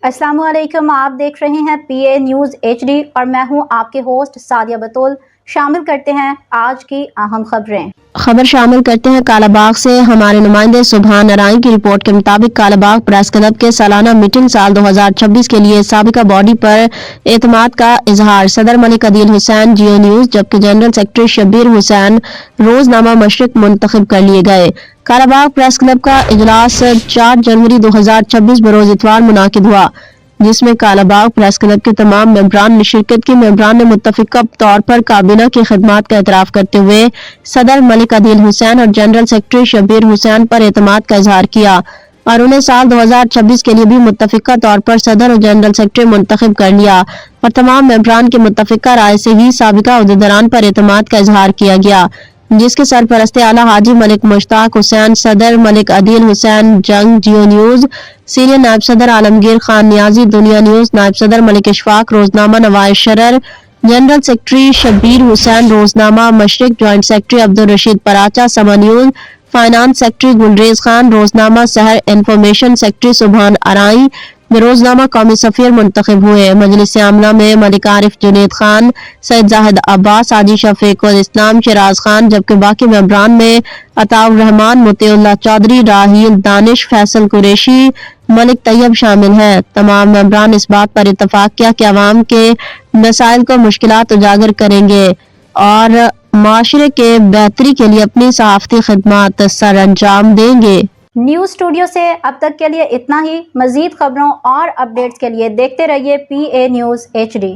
अस्सलाम वालेकुम। आप देख रहे हैं PA न्यूज़ HD और मैं हूं आपके होस्ट सादिया बतूल। शामिल करते हैं आज की अहम खबर शामिल करते हैं कालाबाग से। हमारे नुमाइंदे सुभान नारायण की रिपोर्ट के मुताबिक कालाबाग प्रेस क्लब के सालाना मीटिंग साल 2026 के लिए साबिका बॉडी पर एतमाद का इजहार। सदर मलिक अदील हुसैन जियो न्यूज जबकि जनरल सेक्रेटरी शब्बीर हुसैन रोजनामा मशरिक मुंतखब कर लिए गए। कालाबाग प्रेस क्लब का इजलास 4 जनवरी 2026 बरोज इतवार मुनाकिद हुआ, जिसमें कालाबाग प्रेस क्लब के तमाम मेंबरान ने शिरकत की। मेंबरान ने मुत्तफिका तौर पर काबीना की खिदमात का एतराफ करते हुए सदर मलिक अदील हुसैन और जनरल सेक्रेटरी शब्बीर हुसैन पर एतमाद का इजहार किया और उन्हें साल 2026 के लिए भी मुत्तफिका तौर पर सदर और जनरल सेक्रेटरी मुंतखब कर लिया और तमाम मेंबरान की मुत्तफिका राय से ही साबिका अहदेदारान पर एतमाद का इजहार किया गया, जिसके सरपरस्ते आला हाजी मलिक मुश्ताक हुसैन, सदर मलिक अदील हुसैन जंग जियो न्यूज, सीनियर नायब सदर आलमगीर खान नियाजी दुनिया न्यूज, नायब सदर मलिक इशफाक रोजनामा नवाज शरर, जनरल सेक्रेटरी शब्बीर हुसैन रोजनामा Mashriq, joint secretary Abdul Rashid Paracha Samaa news, finance secretary Gulrez Khan रोजनामा शहर, इंफॉर्मेशन सेक्रेटरी सुभान आराई रोजनामा कौमी सफीर मुंतखब हुए। मजलिस आमला में मलिक आरिफ जुनेद खान, सैयद जाहिद अब्बास, हाजी शफीकुल इस्लाम, शिराज खान, जबकि बाकी मेंबरान में अताउर रहमान, मुतीउल्लाह चौधरी, राहील दानिश, फैसल कुरैशी, मलिक तैयब शामिल हैं। तमाम मेंबरान इस बात पर इत्तफाक किया कि अवाम के मसाइल को मुश्किलात उजागर करेंगे और माशरे के बेहतरी के लिए अपनी सहाफती खिदमात सर अंजाम देंगे। न्यूज़ स्टूडियो से अब तक के लिए इतना ही। मजीद खबरों और अपडेट्स के लिए देखते रहिए PA न्यूज़ HD।